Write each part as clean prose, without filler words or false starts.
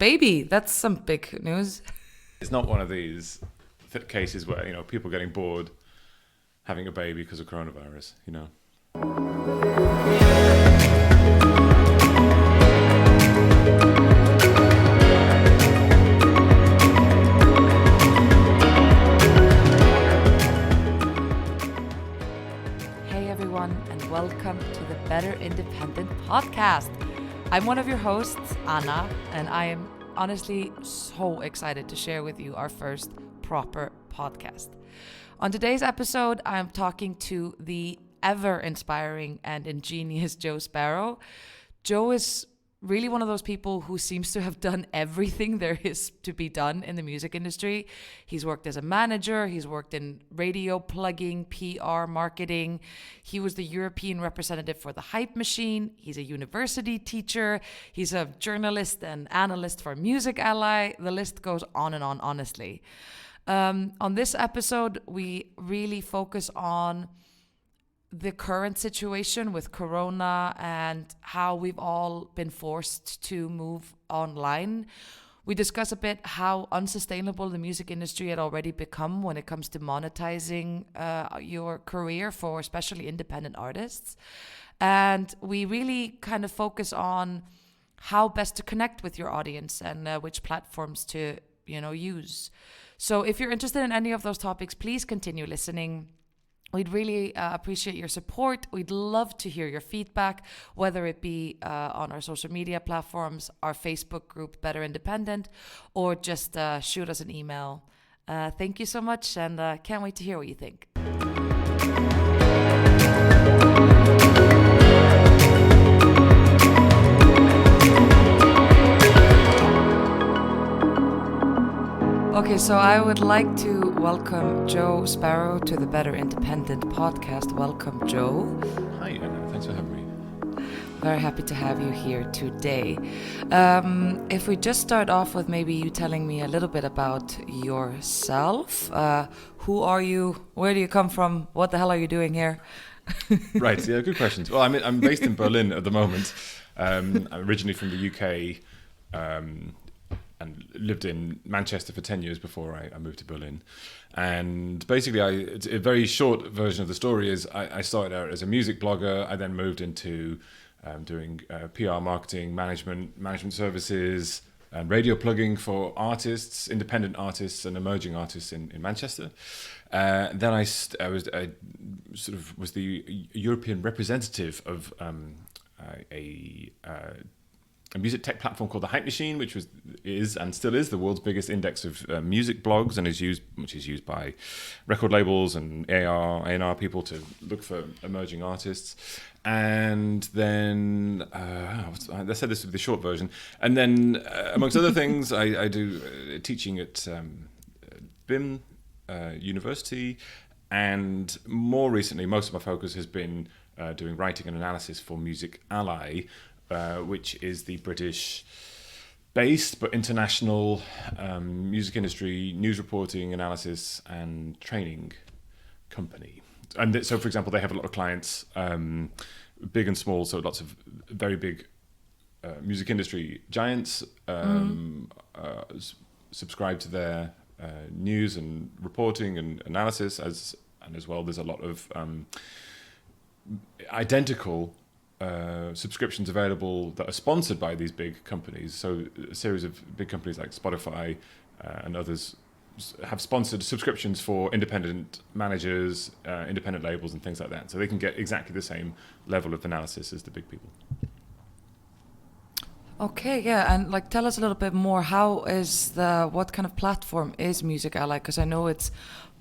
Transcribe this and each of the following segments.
baby. That's some big news. It's not one of these cases where, people getting bored having a baby because of coronavirus, Hey everyone, and welcome to the Better Independent podcast. I'm one of your hosts, Anna, and I am honestly so excited to share with you our first proper podcast. On today's episode, I'm talking to the ever-inspiring and ingenious Joe Sparrow. Joe is really one of those people who seems to have done everything there is to be done in the music industry. He's worked as a manager, he's worked in radio plugging, PR, marketing. He was the European representative for the Hype Machine. He's a university teacher. He's a journalist and analyst for MusicAlly. The list goes on and on, honestly. On this episode, we really focus on the current situation with Corona and how we've all been forced to move online. We discuss a bit how unsustainable the music industry had already become when it comes to monetizing your career for especially independent artists. And we really kind of focus on how best to connect with your audience and which platforms to, use. So if you're interested in any of those topics, please continue listening. We'd really appreciate your support. We'd love to hear your feedback, whether it be on our social media platforms, our Facebook group, Better Independent, or just shoot us an email. Thank you so much, and can't wait to hear what you think. Okay, so I would like to welcome Joe Sparrow to the Better Independent podcast. Welcome, Joe. Hi, Anna. Thanks for having me. Very happy to have you here today. If we just start off with maybe you telling me a little bit about yourself. Who are you? Where do you come from? What the hell are you doing here? Right, yeah, good questions. Well, I'm based in Berlin at the moment. I'm originally from the UK. And lived in Manchester for 10 years before I moved to Berlin. And basically, it's a very short version of the story is I started out as a music blogger. I then moved into doing PR marketing, management services, and radio plugging for artists, independent artists and emerging artists in Manchester. Then I was the European representative of a music tech platform called the Hype Machine, which is and still is the world's biggest index of music blogs, and which is used by record labels and A&R people to look for emerging artists. And then I said this would be the short version. And then amongst other things, I do teaching at BIM University, and more recently, most of my focus has been doing writing and analysis for MusicAlly, which is the British-based but international music industry news reporting, analysis, and training company. And so, for example, they have a lot of clients, big and small, so lots of very big music industry giants subscribe to their news and reporting and analysis, and as well there's a lot of identical subscriptions available that are sponsored by these big companies. So a series of big companies like Spotify and others have sponsored subscriptions for independent managers, independent labels and things like that. So they can get exactly the same level of analysis as the big people. Okay, yeah, and tell us a little bit more. What kind of platform is MusicAlly? Because I know it's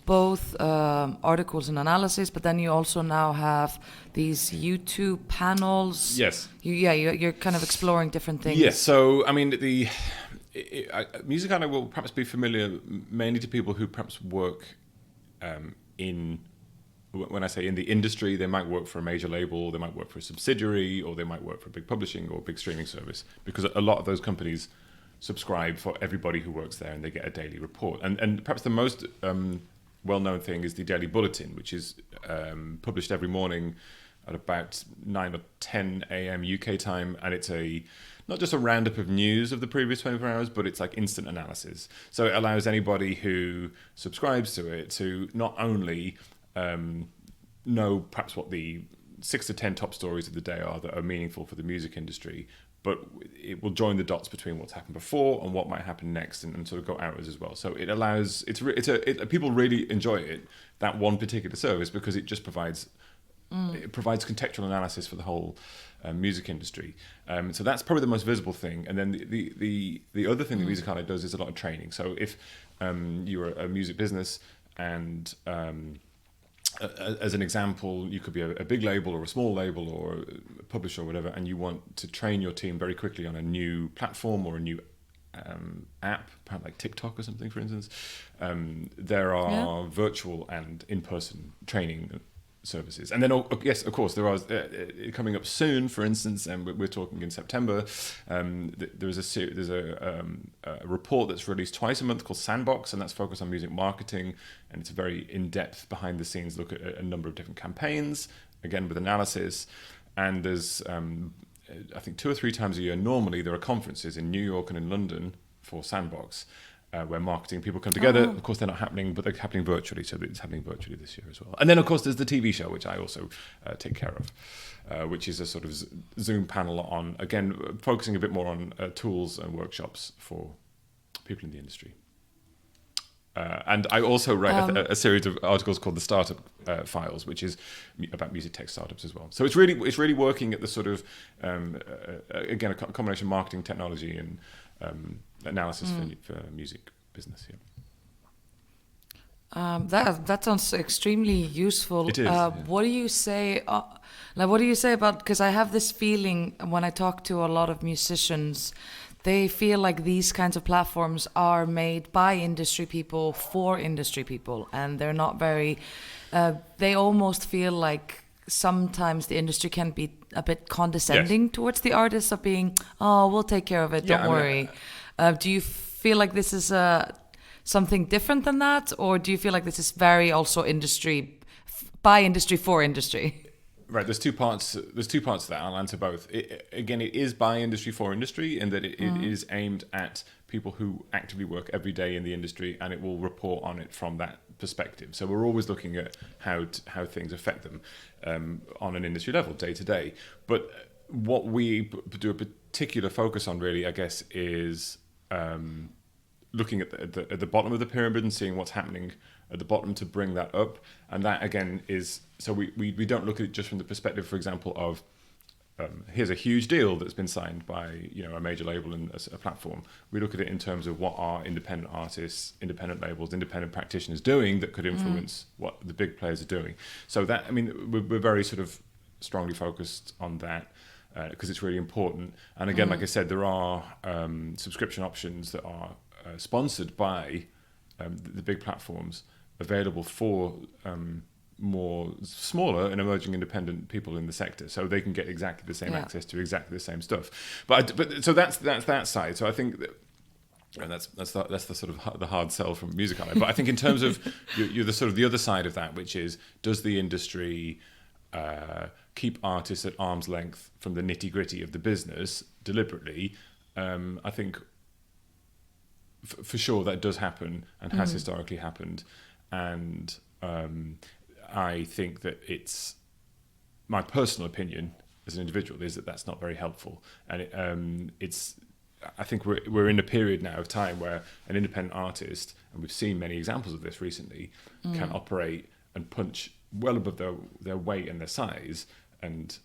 both articles and analysis, but then you also now have these YouTube panels. Yes. You're kind of exploring different things. Yes. So I mean, MusicAlly will perhaps be familiar mainly to people who perhaps work when I say in the industry, they might work for a major label, they might work for a subsidiary, or they might work for a big publishing or a big streaming service, because a lot of those companies subscribe for everybody who works there, and they get a daily report. And perhaps the most well-known thing is the Daily Bulletin, which is published every morning at about 9 or 10 a.m. UK time, and it's not just a roundup of news of the previous 24 hours, but it's like instant analysis. So it allows anybody who subscribes to it to not only know perhaps what the 6 to 10 top stories of the day are that are meaningful for the music industry, but it will join the dots between what's happened before and what might happen next, and sort of go outwards as well. So it allows people really enjoy it, that one particular service, because it just provides contextual analysis for the whole music industry. So that's probably the most visible thing. And then the other thing that MusicAlly does is a lot of training. So if you're a music business and as an example, you could be a big label or a small label or a publisher or whatever, and you want to train your team very quickly on a new platform or a new app, perhaps like TikTok or something, for instance. There are virtual and in-person training services. And then, yes, of course, there are coming up soon, for instance, and we're talking in September, there's a report that's released twice a month called Sandbox, and that's focused on music marketing, and it's a very in-depth behind-the-scenes look at a number of different campaigns, again with analysis. And there's I think 2 or 3 times a year normally there are conferences in New York and in London for Sandbox, where marketing people come together. Of course, they're not happening, but they're happening virtually, so it's happening virtually this year as well. And then, of course, there's the TV show, which I also take care of, which is a sort of Zoom panel on, again, focusing a bit more on tools and workshops for people in the industry. And I also write a series of articles called the Startup Files, which is about music tech startups as well. So it's really working at the sort of, again, a combination of marketing, technology, and analysis for music business. That sounds extremely useful. It is. What do you say? What do you say about? Because I have this feeling when I talk to a lot of musicians, they feel like these kinds of platforms are made by industry people for industry people, and they're not very. They almost feel like sometimes the industry can be a bit condescending towards the artists, of being, "Oh, we'll take care of it. Don't worry." Do you feel like this is something different than that, or do you feel like this is very also industry by industry for industry? Right, there's two parts to that. I'll answer both. It is by industry for industry, in that it is aimed at people who actively work every day in the industry, and it will report on it from that perspective. So we're always looking at how things affect them on an industry level, day to day. But what we do a particular focus on, really, I guess, is looking at the bottom of the pyramid and seeing what's happening at the bottom to bring that up. And that, again, is, so we don't look at it just from the perspective, for example, of here's a huge deal that's been signed by a major label and a platform. We look at it in terms of what are independent artists, independent labels, independent practitioners doing that could influence what the big players are doing. So that, I mean, we're very sort of strongly focused on that because it's really important. And again, like I said, there are subscription options that are sponsored by the big platforms, available for more smaller and emerging independent people in the sector, so they can get exactly the same access to exactly the same stuff. But so that's that side. So I think that, and that's the sort of the hard sell from MusicAlly. But I think in terms of you're the sort of the other side of that, which is, does the industry keep artists at arm's length from the nitty gritty of the business deliberately? I think for sure that does happen and has historically happened. And I think that it's my personal opinion as an individual is that that's not very helpful. And I think we're in a period now of time where an independent artist, and we've seen many examples of this recently, can operate and punch well above their weight and their size and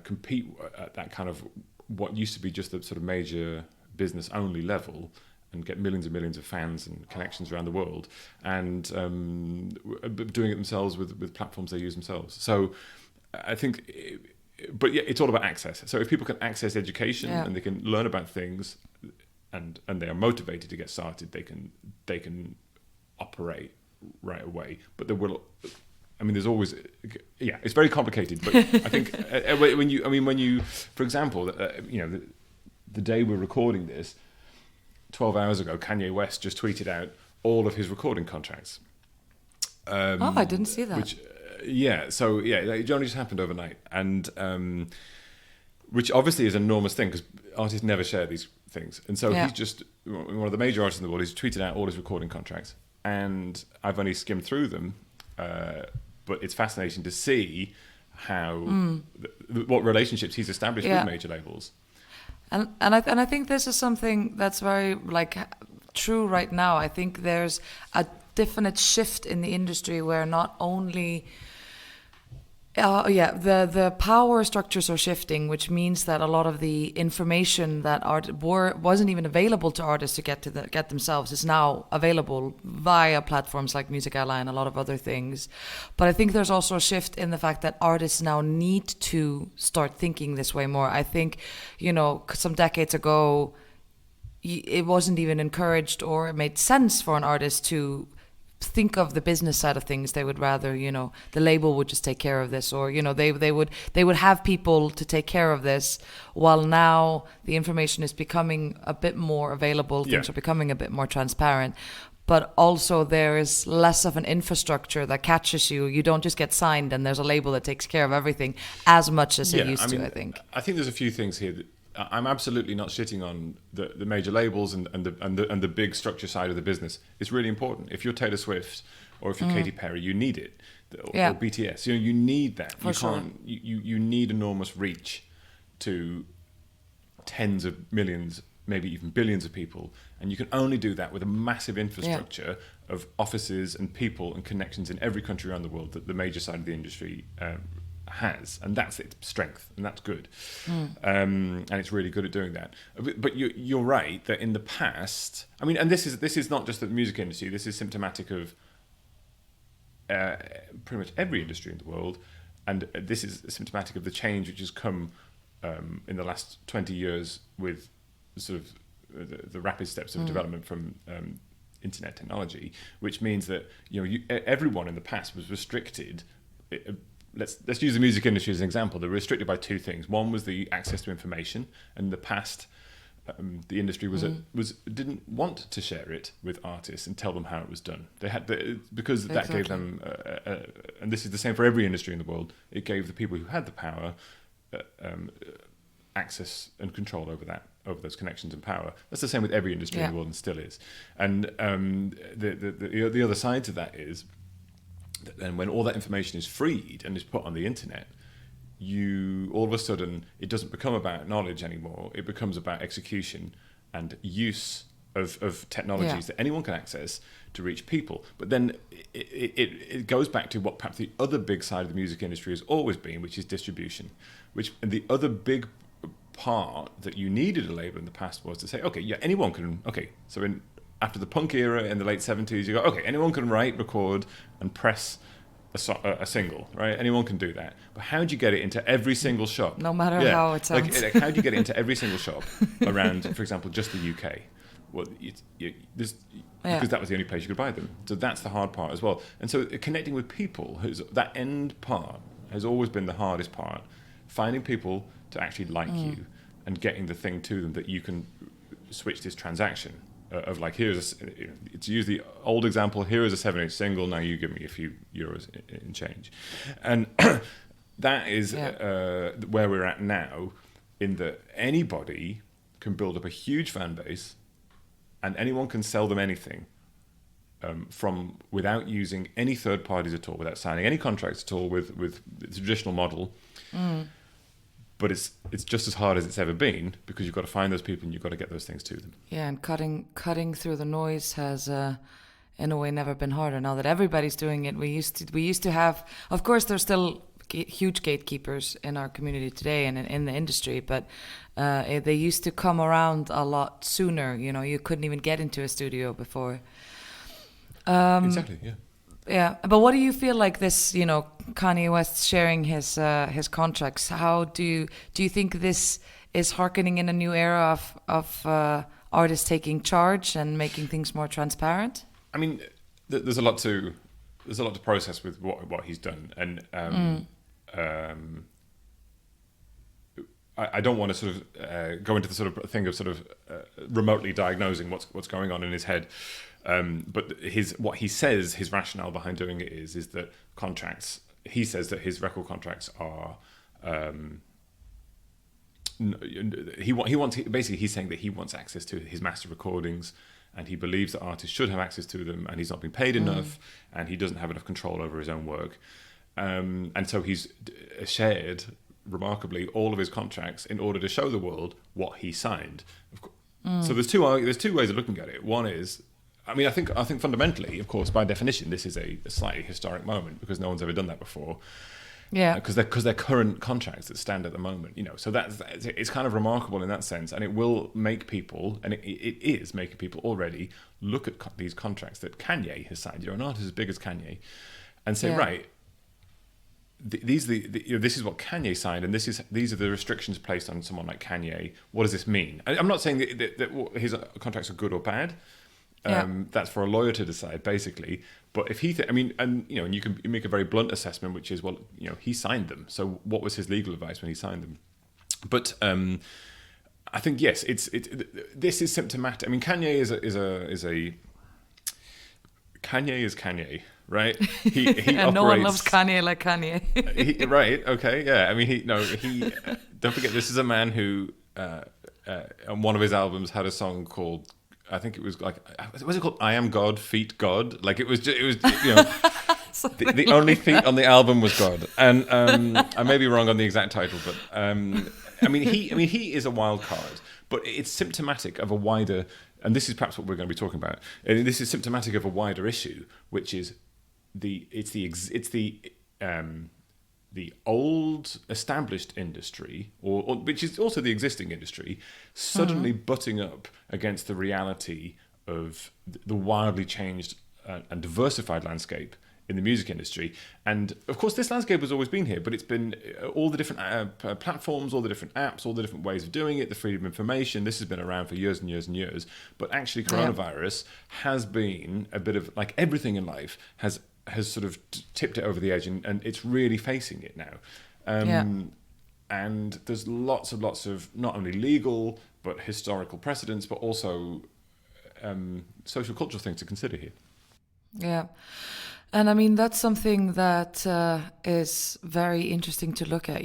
compete at that kind of what used to be just a sort of major business only level, and get millions and millions of fans and connections around the world, and doing it themselves with platforms they use themselves. So I think, but yeah, it's all about access. So if people can access education and they can learn about things, and they are motivated to get started, they can operate right away. But there will, I mean, there's always, it's very complicated. But I think when you, for example, the day we're recording this, 12 hours ago, Kanye West just tweeted out all of his recording contracts. I didn't see that. Which, it only just happened overnight, and which obviously is an enormous thing, because artists never share these things, and so Yeah. he's just one of the major artists in the world. He's tweeted out all his recording contracts, and I've only skimmed through them, but it's fascinating to see how what relationships he's established Yeah. with major labels. And I think this is something that's very like true right now. I think there's a definite shift in the industry where not only the power structures are shifting, which means that a lot of the information that wasn't even available to artists to get themselves is now available via platforms like MusicAlly and a lot of other things. But I think there's also a shift in the fact that artists now need to start thinking this way more. I think, some decades ago, it wasn't even encouraged or it made sense for an artist to think of the business side of things. They would rather, the label would just take care of this, or they would have people to take care of this. While now the information is becoming a bit more available, things are becoming a bit more transparent. But also there is less of an infrastructure that catches you. You don't just get signed and there's a label that takes care of everything as much as it used to. I think. I think there's a few things here that I'm absolutely not shitting on the major labels and the big structure side of the business. It's really important. If you're Taylor Swift or if you're Katy Perry, you need it. Or BTS, you need that. You need enormous reach to tens of millions, maybe even billions of people, and you can only do that with a massive infrastructure of offices and people and connections in every country around the world that the major side of the industry has, and that's its strength, and that's good. And it's really good at doing that. But you're right that in the past, and this is not just the music industry. This is symptomatic of pretty much every industry in the world, and this is symptomatic of the change which has come in the last 20 years with sort of the rapid steps of development from internet technology, which means that everyone in the past was restricted. Let's use the music industry as an example. They were restricted by two things. One was the access to information, and in the past, the industry didn't want to share it with artists and tell them how it was done. They had because that gave them, and this is the same for every industry in the world. It gave the people who had the power access and control over those connections and power. That's the same with every industry in the world, and still is. And the other side to that is. And when all that information is freed and is put on the internet, all of a sudden, it doesn't become about knowledge anymore. It becomes about execution and use of technologies that anyone can access to reach people. But then it goes back to what perhaps the other big side of the music industry has always been, which is distribution. And the other big part that you needed a label in the past was to say, anyone can. So after the punk era in the late 70s, you go, anyone can write, record, and press a single, right? Anyone can do that. But how do you get it into every single shop? No matter how it sounds. How do you get it into every single shop around, for example, just the UK? Well, because that was the only place you could buy them. So that's the hard part as well. And so connecting with people, that end part has always been the hardest part. Finding people to actually like you and getting the thing to them that you can switch this transaction. Of like, to use the old example, here is a 7-inch single, now you give me a few euros in change. And that is where we're at now, in that anybody can build up a huge fan base and anyone can sell them anything without using any third parties at all, without signing any contracts at all with the traditional model. But it's just as hard as it's ever been, because you've got to find those people and you've got to get those things to them. Yeah, and cutting through the noise has, in a way, never been harder. Now that everybody's doing it, we used to have. Of course, there's still huge gatekeepers in our community today and in the industry, but they used to come around a lot sooner. You couldn't even get into a studio before. Exactly. Yeah. Yeah, but what do you feel like this? Kanye West sharing his contracts. How do you think this is hearkening in a new era of artists taking charge and making things more transparent? There's a lot to process with what he's done, and I don't want to sort of go into the sort of thing of sort of remotely diagnosing what's going on in his head. But what he says, his rationale behind doing it is that contracts. He says that his record contracts are basically he's saying that he wants access to his master recordings, and he believes that artists should have access to them, and he's not being paid enough, and he doesn't have enough control over his own work, and so he's shared, remarkably, all of his contracts in order to show the world what he signed. So there's two ways of looking at it. One is, I think fundamentally, of course, by definition, this is a slightly historic moment because no one's ever done that before. Yeah, because they're current contracts that stand at the moment, So it's kind of remarkable in that sense, and it will make people, and it is making people already look at these contracts that Kanye has signed. An artist as big as Kanye, and say, right, this is what Kanye signed, and these are the restrictions placed on someone like Kanye. What does this mean? I'm not saying that his contracts are good or bad. That's for a lawyer to decide, basically. But if he, and you can make a very blunt assessment, which is, well, he signed them. So what was his legal advice when he signed them? But I think yes, this is symptomatic. Kanye is Kanye, right? He and operates, no one loves Kanye like Kanye. Right? Okay, yeah. He don't forget, this is a man who on one of his albums had a song called, I think it was like, was it called "I Am God, Feet God"? Like it was the only feet on the album was God, and I may be wrong on the exact title, but he is a wild card, but it's symptomatic of a wider, and this is perhaps what we're going to be talking about. And this is symptomatic of a wider issue, which is the old established industry, or which is also the existing industry, suddenly butting up against the reality of the wildly changed and diversified landscape in the music industry. And of course, this landscape has always been here, but it's been all the different platforms, all the different apps, all the different ways of doing it, the freedom of information. This has been around for years and years and years. But actually, coronavirus has been a bit of, like everything in life, has sort of tipped it over the edge, and it's really facing it now. And there's lots of not only legal but historical precedents, but also social cultural things to consider here. Yeah. And that's something that is very interesting to look at,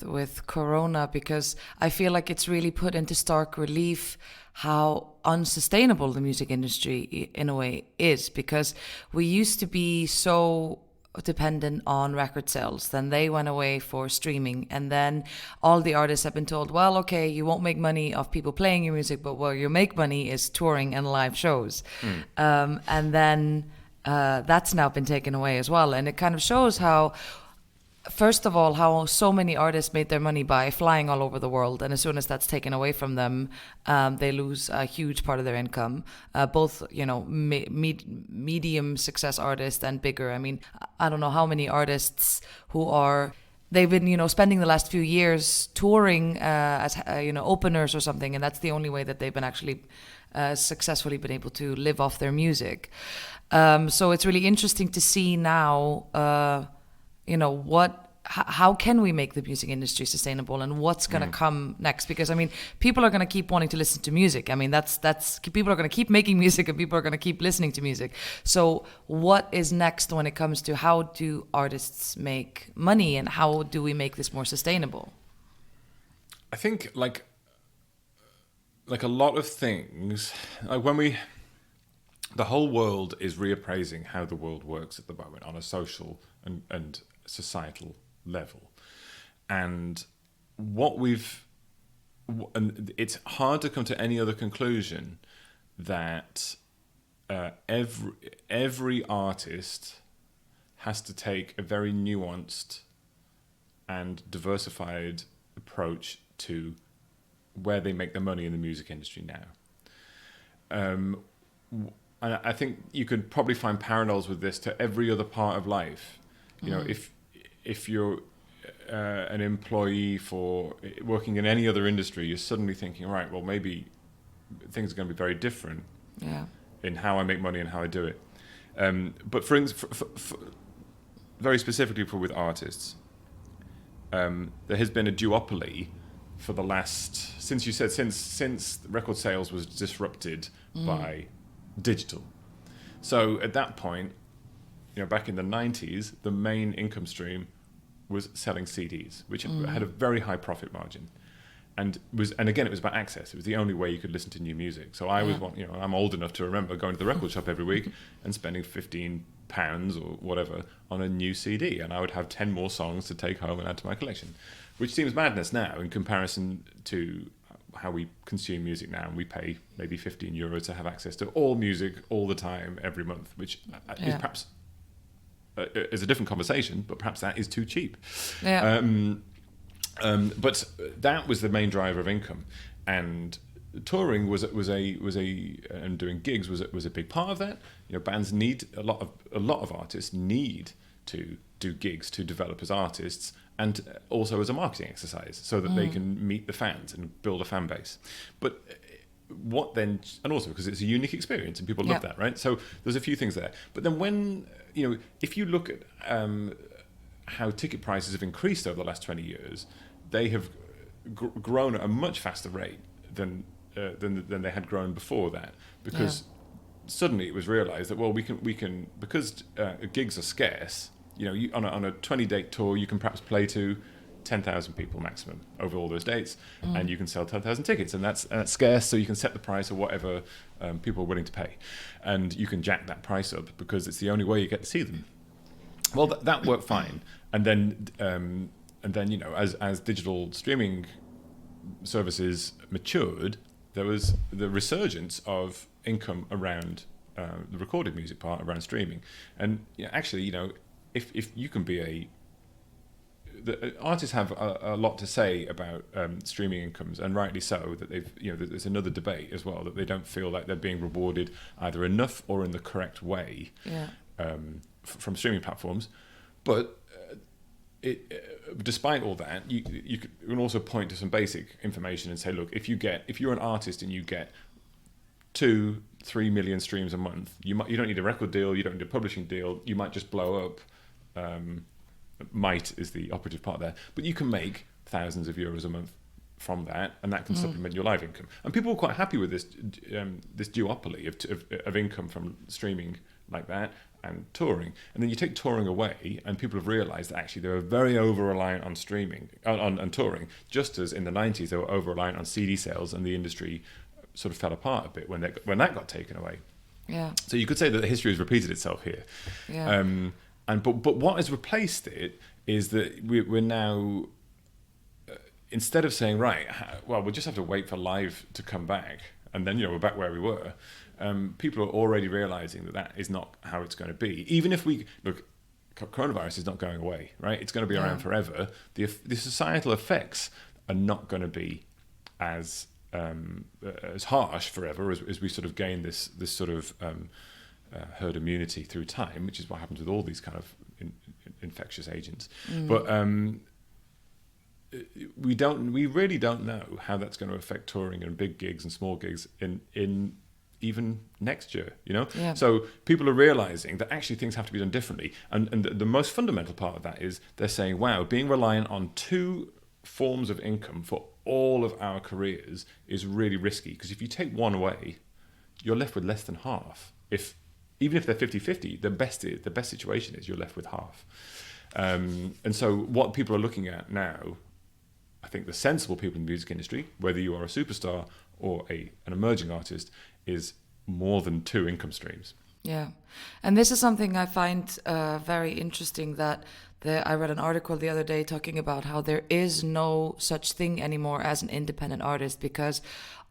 with Corona, because I feel like it's really put into stark relief how unsustainable the music industry in a way is, because we used to be so dependent on record sales. Then they went away for streaming, and then all the artists have been told, well, okay, you won't make money off people playing your music, but where you make money is touring and live shows. And then that's now been taken away as well. And it kind of shows how, first of all, how so many artists made their money by flying all over the world. And as soon as that's taken away from them, they lose a huge part of their income. Both, medium success artists and bigger. I don't know how many artists they've been, spending the last few years touring as, openers or something. And that's the only way that they've been actually successfully been able to live off their music. So it's really interesting to see now, how can we make the music industry sustainable, and what's going to come next? Because people are going to keep wanting to listen to music. That's people are going to keep making music, and people are going to keep listening to music. So what is next when it comes to how do artists make money, and how do we make this more sustainable? I think like a lot of things, like the whole world is reappraising how the world works at the moment on a social and societal level. And it's hard to come to any other conclusion that every artist has to take a very nuanced and diversified approach to where they make their money in the music industry now. And I think you could probably find parallels with this to every other part of life. If you're an employee for working in any other industry, you're suddenly thinking, right, well, maybe things are going to be very different in how I make money and how I do it. But for very specifically with artists, there has been a duopoly for the last, since record sales was disrupted by digital. So at that point, back in the 90s, the main income stream was selling CDs, which had a very high profit margin. and again, it was about access. It was the only way you could listen to new music. So I was I'm old enough to remember going to the record shop every week and spending £15 or whatever on a new CD, and I would have 10 more songs to take home and add to my collection, which seems madness now in comparison to how we consume music now, and we pay maybe €15 to have access to all music all the time every month, which is perhaps is a different conversation, but perhaps that is too cheap. But that was the main driver of income, and touring was and doing gigs was a big part of that. Bands need a lot of artists need to do gigs to develop as artists, and also as a marketing exercise, so that they can meet the fans and build a fan base. But what then, and also because it's a unique experience and people love that, right? So there's a few things there. But then when, if you look at how ticket prices have increased over the last 20 years, they have grown at a much faster rate than they had grown before that, because suddenly it was realized that, well, we can because gigs are scarce. On a 20-date tour, you can perhaps play to 10,000 people maximum over all those dates, and you can sell 10,000 tickets, and that's scarce. So you can set the price of whatever people are willing to pay, and you can jack that price up because it's the only way you get to see them. Well, that worked fine, and then as digital streaming services matured, there was the resurgence of income around the recorded music part, around streaming, and actually, if you can be the artists have a lot to say about streaming incomes, and rightly so. That there's another debate as well, that they don't feel like they're being rewarded either enough or in the correct way from streaming platforms. But despite all that, you can also point to some basic information and say, look, if you're an artist and you get 2-3 million streams a month, you don't need a record deal, you don't need a publishing deal, you might just blow up. Might is the operative part there, but you can make thousands of euros a month from that, and that can supplement your live income. And people were quite happy with this duopoly of income from streaming like that and touring. And then you take touring away, and people have realised that actually they were very over-reliant on streaming, on touring, just as in the 90s they were over-reliant on CD sales, and the industry sort of fell apart a bit when that got taken away. Yeah. So you could say that the history has repeated itself here. Yeah. But what has replaced it is that we're now, instead of saying, right, well, we'll just have to wait for live to come back, and then we're back where we were. People are already realizing that is not how it's going to be. Even if we look, coronavirus is not going away, right? It's going to be around forever. The societal effects are not going to be as harsh forever as we sort of gain this sort of herd immunity through time, which is what happens with all these kind of infectious agents. But we really don't know how that's going to affect touring and big gigs and small gigs in even next year, So people are realizing that actually things have to be done differently. And the most fundamental part of that is they're saying, wow, being reliant on two forms of income for all of our careers is really risky, because if you take one away, you're left with less than half. Even if they're 50-50, the best situation is you're left with half. And so what people are looking at now, I think the sensible people in the music industry, whether you are a superstar or an emerging artist, is more than two income streams. Yeah. And this is something I find very interesting, that I read an article the other day talking about how there is no such thing anymore as an independent artist, because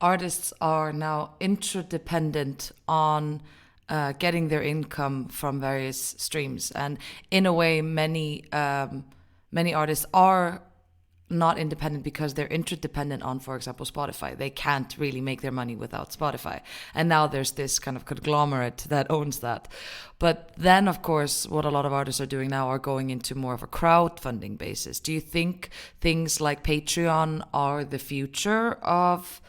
artists are now interdependent on getting their income from various streams. And in a way, many artists are not independent because they're interdependent on, for example, Spotify. They can't really make their money without Spotify. And now there's this kind of conglomerate that owns that. But then, of course, what a lot of artists are doing now are going into more of a crowdfunding basis. Do you think things like Patreon are the future of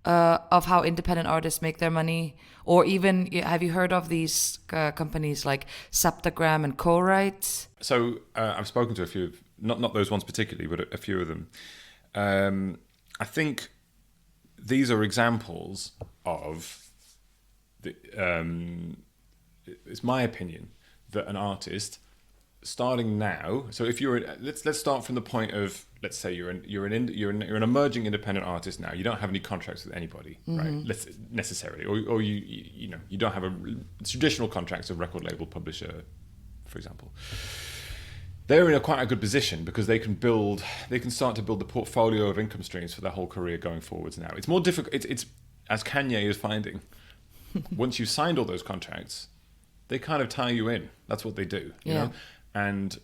how independent artists make their money? Or even, have you heard of these companies like Septagram and Co-Write? So I've spoken to a few, not those ones particularly, but a few of them. I think these are examples of, it's my opinion, that an artist starting now. So if let's start from the point of, let's say you're an emerging independent artist now. You don't have any contracts with anybody, right? Necessarily, or you don't have a traditional contracts of record label publisher, for example. They're in quite a good position because they can start to build the portfolio of income streams for their whole career going forwards. Now it's more difficult. It's as Kanye is finding. Once you've signed all those contracts, they kind of tie you in. That's what they do, you know. And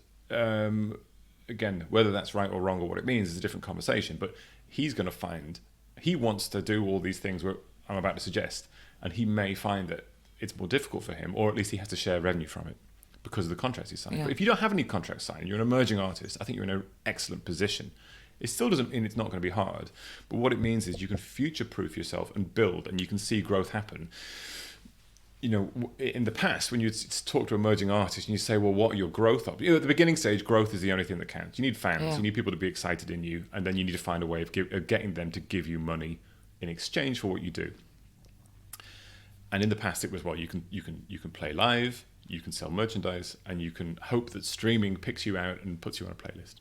again, whether that's right or wrong or what it means is a different conversation. But he's going to find he wants to do all these things I'm about to suggest, and he may find that it's more difficult for him, or at least he has to share revenue from it because of the contracts he's signed. Yeah. But if you don't have any contracts signed, you're an emerging artist, I think you're in an excellent position. It still doesn't mean it's not going to be hard, but what it means is you can future-proof yourself and build, and you can see growth happen. You know, in the past, when you talk to emerging artists and you say, well, what are your growth options? You know, at the beginning stage, growth is the only thing that counts. You need fans, you need people to be excited in you, and then you need to find a way of getting them to give you money in exchange for what you do. And in the past, it was, well, you can play live, you can sell merchandise, and you can hope that streaming picks you out and puts you on a playlist.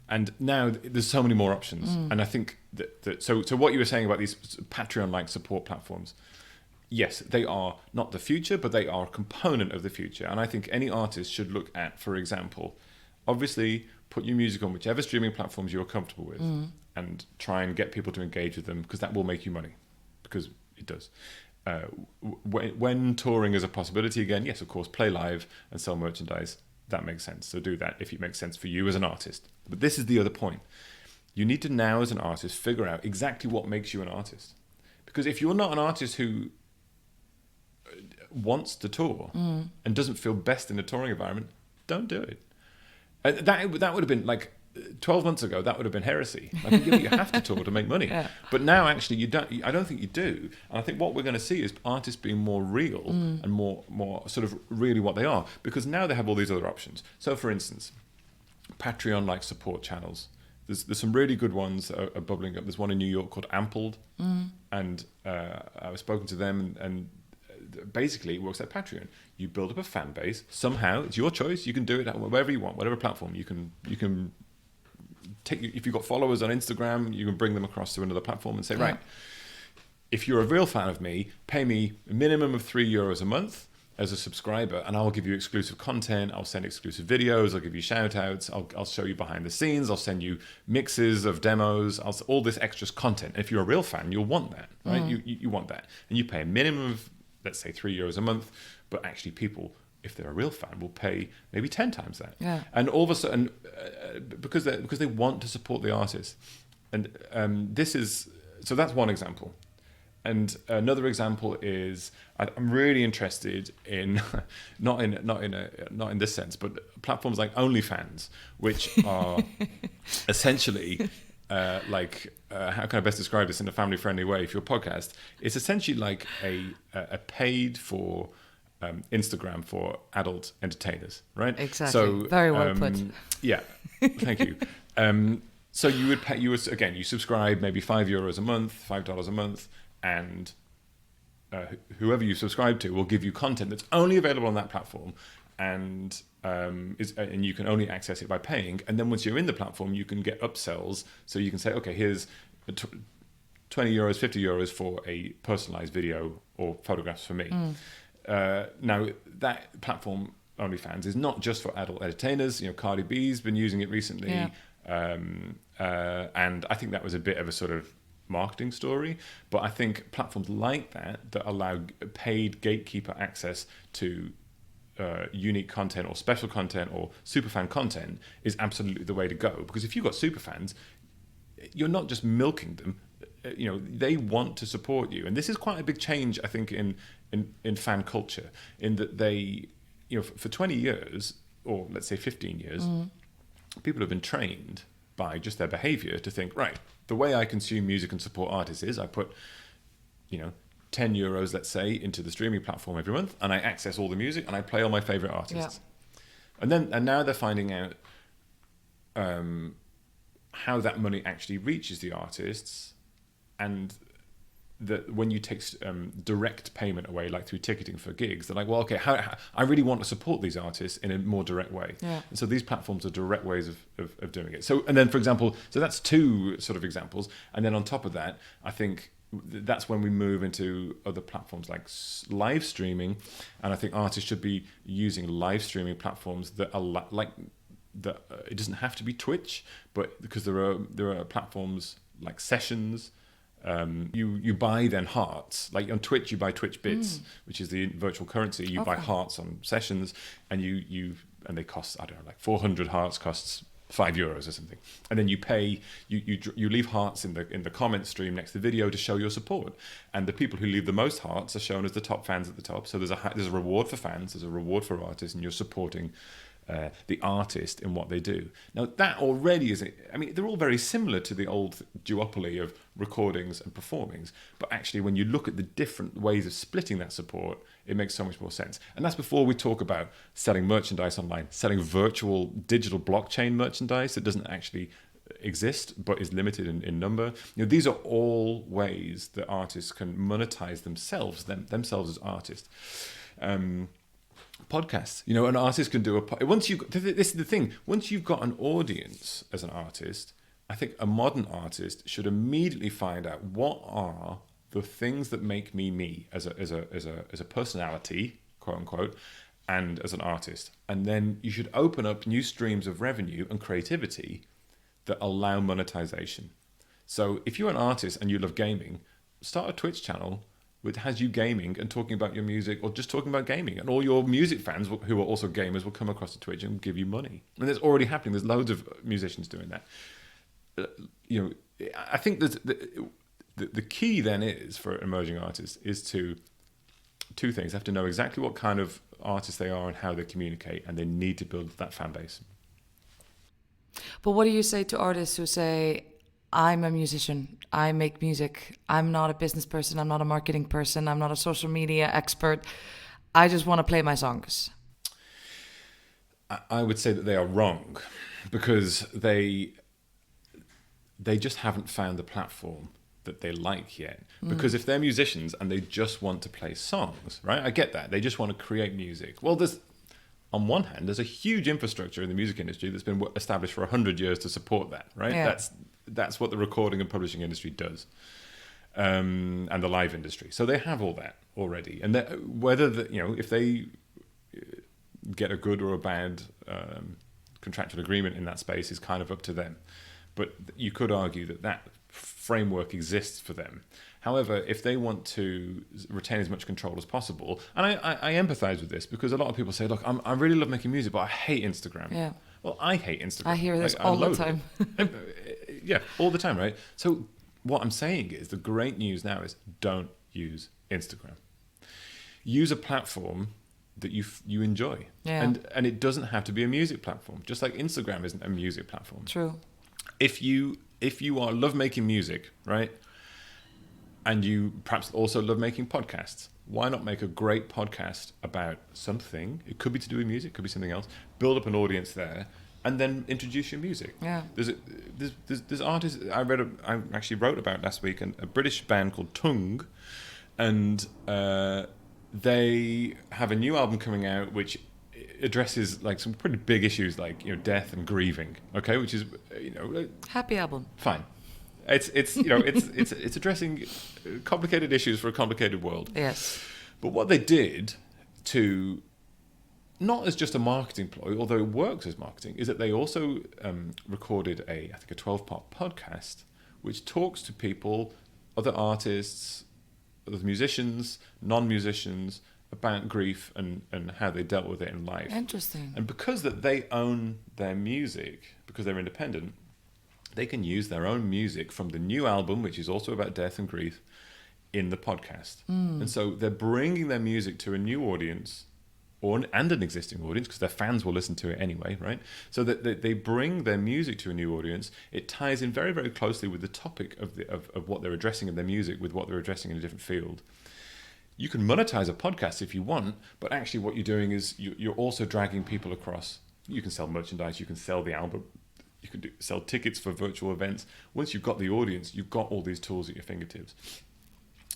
And now there's so many more options. And I think that so what you were saying about these Patreon-like support platforms, yes, they are not the future, but they are a component of the future. And I think any artist should look at, for example, obviously put your music on whichever streaming platforms you're comfortable with and try and get people to engage with them, because that will make you money, because it does. When touring is a possibility again, yes, of course, play live and sell merchandise. That makes sense. So do that if it makes sense for you as an artist. But this is the other point. You need to now, as an artist, figure out exactly what makes you an artist. Because if you're not an artist who wants to tour and doesn't feel best in a touring environment, don't do it. That would have been like 12 months ago, that would have been heresy. Like, you have to tour to make money. Yeah. But now, actually, you don't. I don't think you do. And I think what we're going to see is artists being more real and more sort of really what they are, because now they have all these other options. So, for instance, Patreon-like support channels. There's some really good ones that are bubbling up. There's one in New York called Ampled, and I was spoken to them, and basically it works like Patreon. You build up a fan base somehow. It's your choice. You can do it wherever you want, whatever platform. You can take, if you've got followers on Instagram, you can bring them across to another platform and say, right, if you're a real fan of me, pay me a minimum of €3 a month as a subscriber, and I'll give you exclusive content. I'll send exclusive videos. I'll give you shout outs. I'll show you behind the scenes. I'll send you mixes of demos. All this extra content. If you're a real fan, you'll want that, right? You want that. And you pay a minimum of, let's say, €3 a month, but actually people, if they're a real fan, will pay maybe 10 times that. Yeah. And all of a sudden, because they want to support the artist. And so that's one example. And another example is, I'm really interested in not in this sense, but platforms like OnlyFans, which are essentially how can I best describe this in a family-friendly way for your podcast? It's essentially like a paid for Instagram for adult entertainers, right? Exactly. So, very well put. Yeah, thank you. So you subscribe maybe €5 a month, $5 a month, and whoever you subscribe to will give you content that's only available on that platform, and you can only access it by paying. And then once you're in the platform, you can get upsells. So you can say, okay, here's €20, €50 for a personalized video or photographs for me. Now that platform, OnlyFans, is not just for adult entertainers. You know, Cardi B's been using it recently, and I think that was a bit of a sort of marketing story. But I think platforms like that allow paid gatekeeper access to unique content or special content or superfan content is absolutely the way to go. Because if you've got superfans, you're not just milking them. You know, they want to support you, and this is quite a big change, I think, in fan culture, in that they, you know, for 20 years or let's say 15 years, people have been trained by just their behavior to think, right, the way I consume music and support artists is I put, you know, €10, let's say, into the streaming platform every month, and I access all the music and I play all my favorite artists. Yeah. And now they're finding out how that money actually reaches the artists, and that when you take direct payment away, like through ticketing for gigs, they're like, well, okay, how I really want to support these artists in a more direct way. Yeah. And so these platforms are direct ways of doing it. So, and then, for example, so that's two sort of examples. And then on top of that, I think that's when we move into other platforms like live streaming. And I think artists should be using live streaming platforms that are like that. It doesn't have to be Twitch, but because there are platforms like Sessions. You buy then hearts, like on Twitch you buy Twitch bits, which is the virtual currency. You buy hearts on Sessions, and and they cost, I don't know, like 400 hearts costs €5 or something, and then you pay. You leave hearts in the comment stream next to the video to show your support, and the people who leave the most hearts are shown as the top fans at the top. So there's a reward for fans, there's a reward for artists, and you're supporting the artist in what they do. Now that already is, I mean, they're all very similar to the old duopoly of recordings and performings, but actually when you look at the different ways of splitting that support, it makes so much more sense. And that's before we talk about selling merchandise online, selling virtual digital blockchain merchandise that doesn't actually exist but is limited in number. These are all ways that artists can monetize themselves as artists. Podcasts, an artist can do this is the thing, once you've got an audience as an artist, I think a modern artist should immediately find out what are the things that make me as a personality, quote unquote, and as an artist. And then you should open up new streams of revenue and creativity that allow monetization. So if you're an artist and you love gaming, start a Twitch channel which has you gaming and talking about your music, or just talking about gaming, and all your music fans who are also gamers will come across to Twitch and give you money. And it's already happening. There's loads of musicians doing that. I think the key then is for emerging artists is two things. They have to know exactly what kind of artist they are and how they communicate, and they need to build that fan base. But what do you say to artists who say, I'm a musician, I make music, I'm not a business person, I'm not a marketing person, I'm not a social media expert, I just want to play my songs? I would say that they are wrong, because they just haven't found the platform that they like yet. Because if they're musicians and they just want to play songs, right? I get that. They just want to create music. Well, on one hand, there's a huge infrastructure in the music industry that's been established for 100 years to support that, right? Yeah. That's what the recording and publishing industry does, and the live industry. So they have all that already. And if they get a good or a bad contractual agreement in that space is kind of up to them. But you could argue that framework exists for them. However, if they want to retain as much control as possible, and I empathize with this, because a lot of people say, look, I really love making music, but I hate Instagram. Yeah. Well, I hate Instagram. I hear this all the time. Yeah, all the time, right? So what I'm saying is the great news now is don't use Instagram. Use a platform that you enjoy. Yeah. And it doesn't have to be a music platform, just like Instagram isn't a music platform. True. If you love making music, right, and you perhaps also love making podcasts, why not make a great podcast about something? It could be to do with music, it could be something else. Build up an audience there, and then introduce your music. Yeah. There's artists I actually wrote about last week, a British band called Tung, and they have a new album coming out which addresses like some pretty big issues like death and grieving. Okay, which is Happy album. fine. It's addressing complicated issues for a complicated world. Yes. But what they did to, not as just a marketing ploy, although it works as marketing, is that they also recorded a 12-part podcast which talks to people, other artists, other musicians, non-musicians, about grief and how they dealt with it in life. Interesting. And because that they own their music, because they're independent, they can use their own music from the new album, which is also about death and grief, in the podcast. And so they're bringing their music to a new audience, and an existing audience, because their fans will listen to it anyway, right? So that they bring their music to a new audience. It ties in very, very closely with the topic of what they're addressing in their music, with what they're addressing in a different field. You can monetize a podcast if you want, but actually what you're doing is you're also dragging people across. You can sell merchandise, you can sell the album, you can sell tickets for virtual events. Once you've got the audience, you've got all these tools at your fingertips.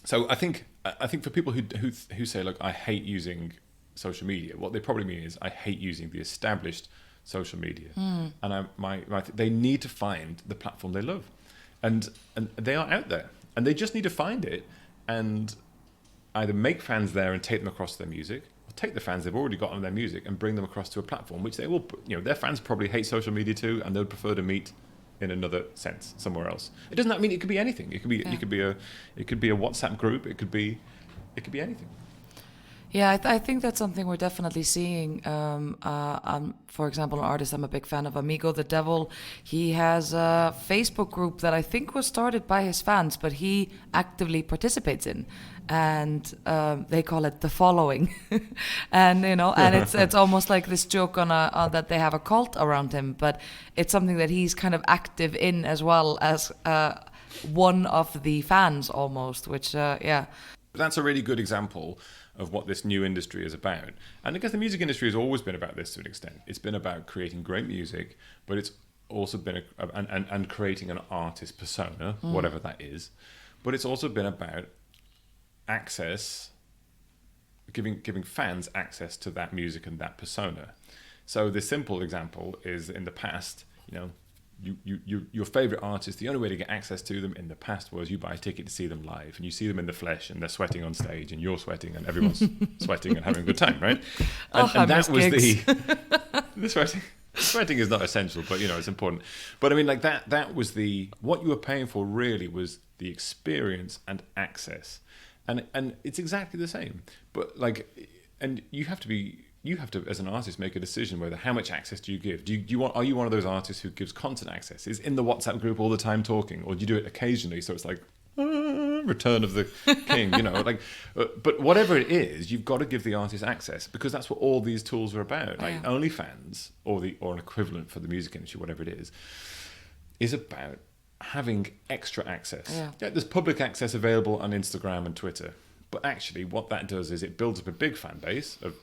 So I think for people who say, look, I hate using social media, what they probably mean is I hate using the established social media, and they need to find the platform they love, and they are out there, and they just need to find it and either make fans there and take them across their music, or take the fans they've already got on their music and bring them across to a platform which they will, their fans probably hate social media too, and they would prefer to meet in another sense somewhere else. It doesn't mean it could be anything. It could be a WhatsApp group. It could be anything. Yeah, I think that's something we're definitely seeing. For example, an artist I'm a big fan of, Amigo the Devil. He has a Facebook group that I think was started by his fans, but he actively participates in, and they call it the following, and and it's almost like this joke on that they have a cult around him, but it's something that he's kind of active in as well as one of the fans almost, which That's a really good example of what this new industry is about. And I guess the music industry has always been about this to an extent. It's been about creating great music, but it's also been and creating an artist persona, whatever that is. But it's also been about access, giving fans access to that music and that persona. So the simple example is, in the past, your favorite artist, the only way to get access to them in the past was you buy a ticket to see them live, and you see them in the flesh, and they're sweating on stage, and you're sweating, and everyone's sweating and having a good time, right? And that was the sweating is not essential, but it's important. But I mean, like that was what you were paying for really was the experience and access, and it's exactly the same. But and you have to, as an artist, make a decision whether how much access do you give. Are you one of those artists who gives constant access, is in the WhatsApp group all the time talking, or do you do it occasionally? So it's like Return of the King, but whatever it is, you've got to give the artist access, because that's what all these tools are about. Like OnlyFans or an equivalent for the music industry, whatever it is about having extra access. Yeah, there's public access available on Instagram and Twitter, but actually what that does is it builds up a big fan base of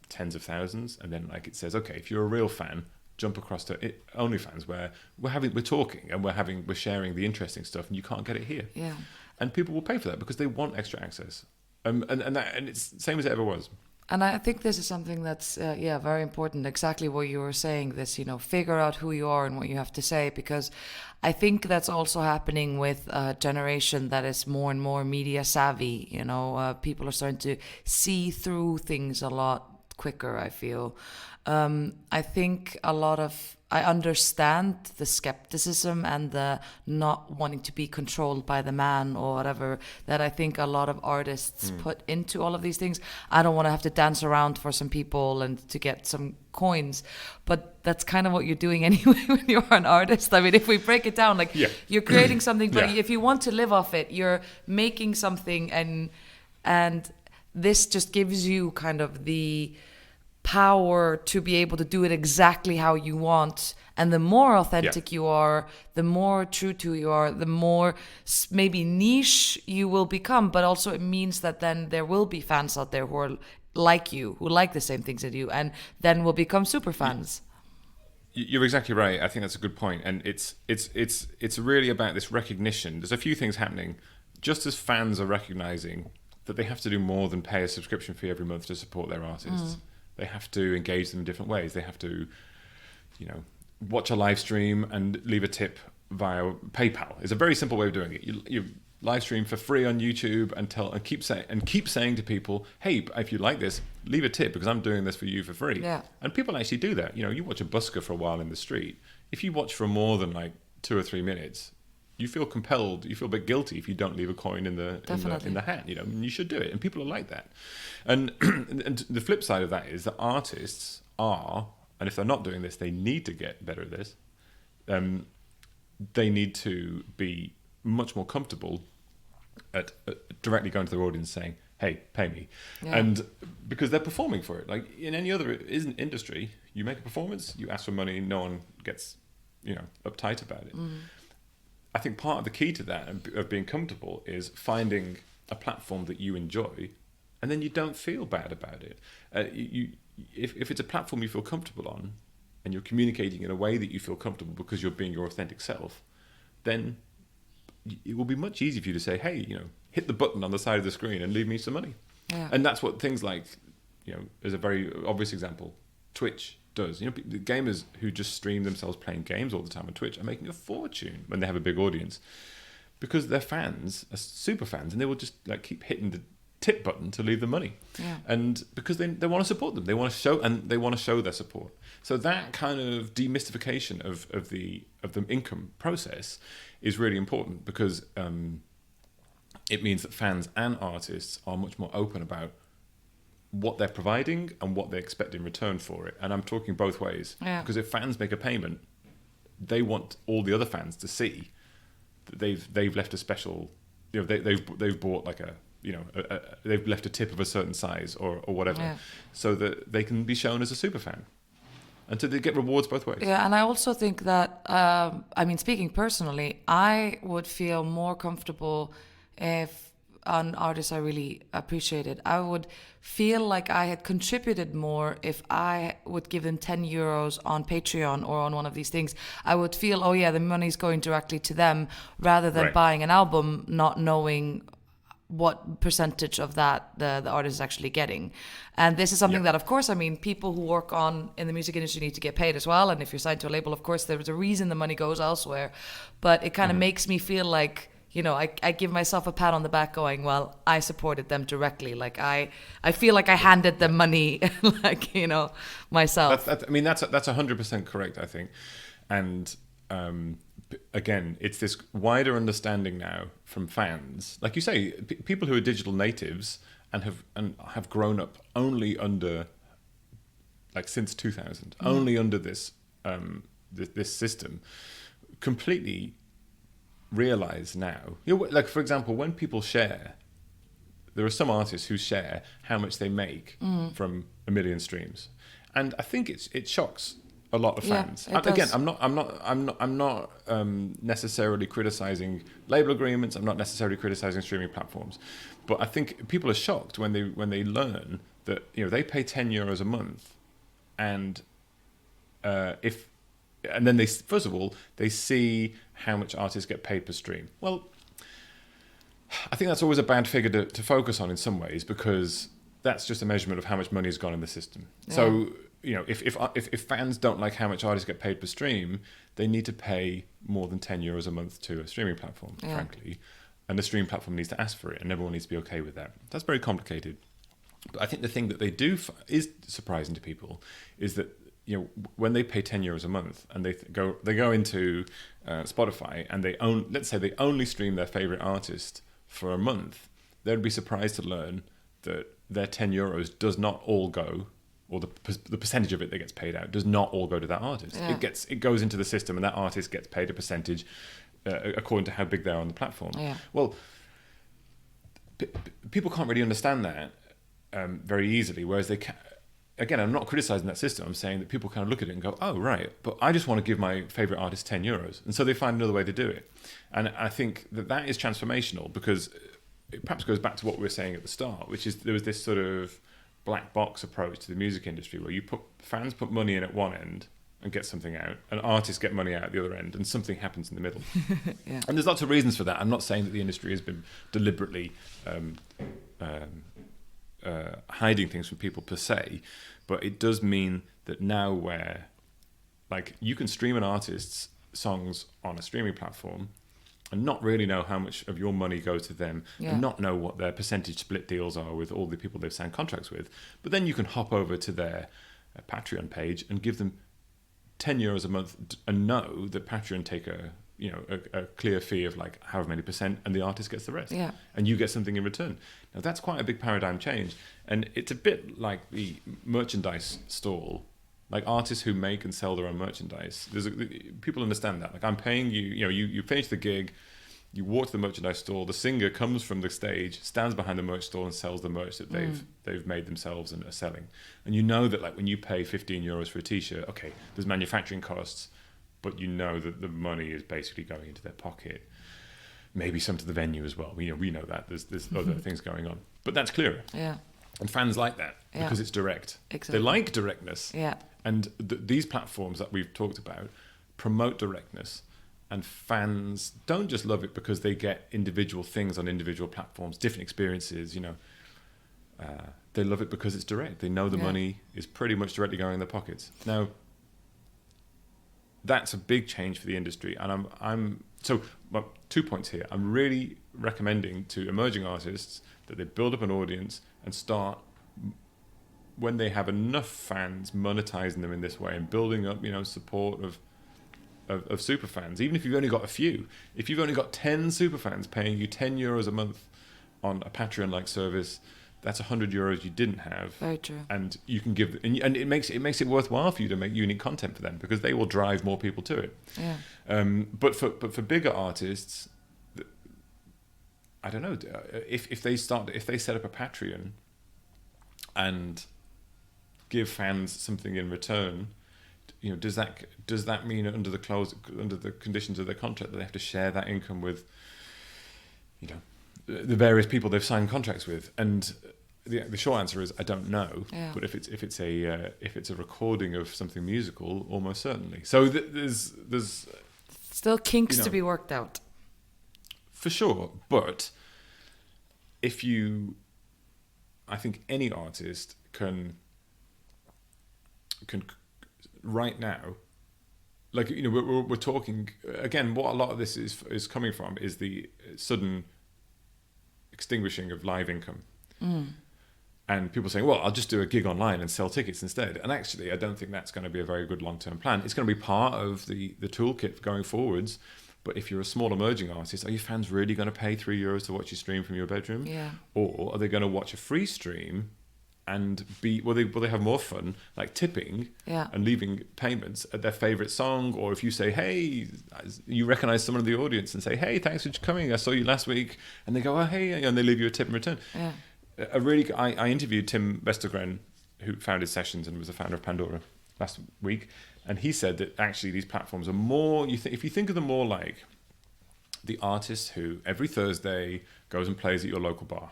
tens of thousands, and then it says, okay, if you're a real fan, jump across to OnlyFans, where we're talking and we're sharing the interesting stuff, and you can't get it here. Yeah, and people will pay for that because they want extra access, and it's the same as it ever was. And I think this is something that's very important. Exactly what you were saying. This, figure out who you are and what you have to say, because I think that's also happening with a generation that is more and more media savvy. People are starting to see through things a lot quicker, I feel. I think I understand the skepticism and the not wanting to be controlled by the man or whatever that I think a lot of artists put into all of these things. I don't want to have to dance around for some people and to get some coins, but that's kind of what you're doing anyway when you're an artist. I mean, if we break it down, you're creating something, but if you want to live off it, you're making something, and this just gives you kind of the power to be able to do it exactly how you want. And the more authentic you are, the more true to you are, the more maybe niche you will become. But also it means that then there will be fans out there who are like you, who like the same things as you, and then will become super fans. You're exactly right. I think that's a good point. And it's really about this recognition. There's a few things happening. Just as fans are recognizing that they have to do more than pay a subscription fee every month to support their artists. They have to engage them in different ways. They have to, watch a live stream and leave a tip via PayPal. It's a very simple way of doing it. You live stream for free on YouTube and keep saying to people, hey, if you like this, leave a tip because I'm doing this for you for free. Yeah. And people actually do that. You watch a busker for a while in the street. If you watch for more than 2 or 3 minutes, you feel compelled, you feel a bit guilty if you don't leave a coin in the hat, and you should do it. And people are like that. And the flip side of that is that artists are, and if they're not doing this, they need to get better at this. They need to be much more comfortable at directly going to their audience saying, hey, pay me. Yeah. And because they're performing for it. Like in any other industry, you make a performance, you ask for money, no one gets, uptight about it. I think part of the key to that, of being comfortable, is finding a platform that you enjoy, and then you don't feel bad about it. If it's a platform you feel comfortable on, and you're communicating in a way that you feel comfortable because you're being your authentic self, then it will be much easier for you to say, hey, hit the button on the side of the screen and leave me some money. Yeah. And that's what things like, as a very obvious example, Twitch does. The gamers who just stream themselves playing games all the time on Twitch are making a fortune when they have a big audience, because their fans are super fans, and they will just like keep hitting the tip button to leave the money. Yeah. And because they want to support them, they want to show their support. So that kind of demystification of the income process is really important, because it means that fans and artists are much more open about what they're providing and what they expect in return for it. And I'm talking both ways. Yeah. Because if fans make a payment, they want all the other fans to see that they've left a special, they've bought like they've left a tip of a certain size or whatever, so that they can be shown as a super fan. And so they get rewards both ways. Yeah, and I also think that, speaking personally, I would feel more comfortable if an artist I really appreciated. I would feel like I had contributed more if I would give them 10 euros on Patreon or on one of these things. I would feel, oh yeah, the money's going directly to them, rather than buying an album, not knowing what percentage of that the artist is actually getting. And this is something that, of course, people who work in the music industry need to get paid as well. And if you're signed to a label, of course, there's a reason the money goes elsewhere. But it kind of makes me feel like, I give myself a pat on the back going, well, I supported them directly. Like I feel like I handed them money, myself. That's 100% correct, I think. And again, it's this wider understanding now from fans, like you say, people who are digital natives and have grown up only under, like since 2000, only under this this system, completely realize now. Like for example, when people share, there are some artists who share how much they make from 1 million streams, and I think it shocks a lot of fans. Again, I'm not necessarily criticizing label agreements. I'm not necessarily criticizing streaming platforms, but I think people are shocked when they learn that they pay 10 euros a month, and then they first of all they see how much artists get paid per stream. Well, I think that's always a bad figure to focus on in some ways, because that's just a measurement of how much money has gone in the system. Yeah. So if fans don't like how much artists get paid per stream, they need to pay more than 10 euros a month to a streaming platform, frankly. And the streaming platform needs to ask for it, and everyone needs to be okay with that. That's very complicated. But I think the thing that they do is surprising to people is that when they pay 10 euros a month and they go into Spotify and let's say they only stream their favorite artist for a month, they'd be surprised to learn that their 10 euros does not all go, or the percentage of it that gets paid out does not all go to that artist. Yeah. It goes into the system, and that artist gets paid a percentage according to how big they are on the platform. Yeah. Well, people can't really understand that very easily, whereas they can. Again, I'm not criticizing that system. I'm saying that people kind of look at it and go, oh, right, but I just want to give my favorite artist 10 euros. And so they find another way to do it. And I think that is transformational, because it perhaps goes back to what we were saying at the start, which is there was this sort of black box approach to the music industry where fans put money in at one end and get something out, and artists get money out at the other end, and something happens in the middle. Yeah. And there's lots of reasons for that. I'm not saying that the industry has been deliberately hiding things from people per se, but it does mean that now where you can stream an artist's songs on a streaming platform and not really know how much of your money goes to them, and not know what their percentage split deals are with all the people they've signed contracts with, but then you can hop over to their Patreon page and give them 10 euros a month and know that Patreon take a clear fee of however many percent, and the artist gets the rest. Yeah. And you get something in return. Now that's quite a big paradigm change, and it's a bit like the merchandise stall. Like artists who make and sell their own merchandise. People understand that. I'm paying you. You finish the gig, you walk to the merchandise stall. The singer comes from the stage, stands behind the merch stall, and sells the merch that they've made themselves and are selling. And you know that when you pay 15 euros for a T-shirt, okay, there's manufacturing costs, but you know that the money is basically going into their pocket. Maybe some to the venue as well. We know that there's other things going on, but that's clearer. Yeah. And fans like that because it's direct. Exactly. They like directness. Yeah. And these platforms that we've talked about promote directness, And fans don't just love it because they get individual things on individual platforms, different experiences, they love it because it's direct. They know the money is pretty much directly going in their pockets. Now, that's a big change for the industry. And well, 2 points here. I'm really recommending to emerging artists that they build up an audience and start, when they have enough fans, monetizing them in this way and building up, support of super fans. Even if you've only got a few, if you've only got 10 super fans paying you €10 a month on a Patreon-like service, that's €100 you didn't have. Very true. And you can give, and it makes it worthwhile for you to make unique content for them, because they will drive more people to it. Yeah. But for bigger artists, I don't know, if they set up a Patreon and give fans something in return, does that mean under the conditions of their contract that they have to share that income with, the various people they've signed contracts with? And the short answer is I don't know. Yeah. But if it's a recording of something musical, almost certainly. So there's still kinks to be worked out. For sure, but I think any artist can right now, like we're talking again. What a lot of this is coming from is the sudden extinguishing of live income, and people saying, "Well, I'll just do a gig online and sell tickets instead." And actually, I don't think that's going to be a very good long-term plan. It's going to be part of the toolkit going forwards. But if you're a small emerging artist, are your fans really going to pay €3 to watch you stream from your bedroom? Yeah. Or are they going to watch a free stream and will they have more fun, like tipping and leaving payments at their favorite song? Or if you say, hey, you recognize someone in the audience and say, hey, thanks for coming, I saw you last week. And they go, oh, hey, and they leave you a tip in return. Yeah. I interviewed Tim Westergren, who founded Sessions and was the founder of Pandora, last week. And he said that actually these platforms are more, if you think of them more like the artist who every Thursday goes and plays at your local bar.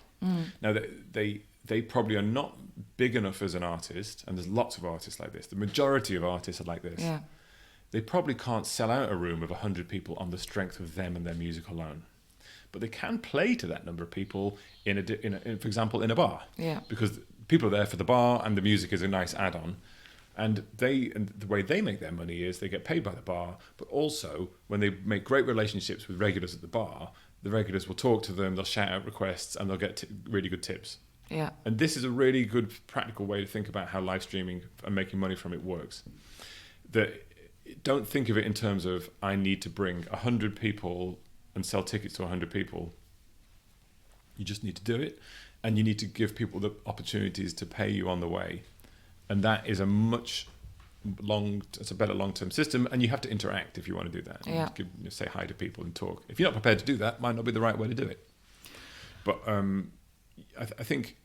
Now, they probably are not big enough as an artist, and there's lots of artists like this. The majority of artists are like this. Yeah. They probably can't sell out a room of 100 people on the strength of them and their music alone. But they can play to that number of people in for example, in a bar. Yeah. Because people are there for the bar and the music is a nice add-on. And the way they make their money is they get paid by the bar, but also when they make great relationships with regulars at the bar, the regulars will talk to them, they'll shout out requests, and they'll get really good tips. Yeah. And this is a really good practical way to think about how live streaming and making money from it works. Don't think of it in terms of I need to bring 100 people and sell tickets to 100 people. You just need to do it, and you need to give people the opportunities to pay you on the way. And that is it's a better long-term system, and you have to interact if you want to do that. Yeah. Say hi to people and talk. If you're not prepared to do that, it might not be the right way to do it. But I think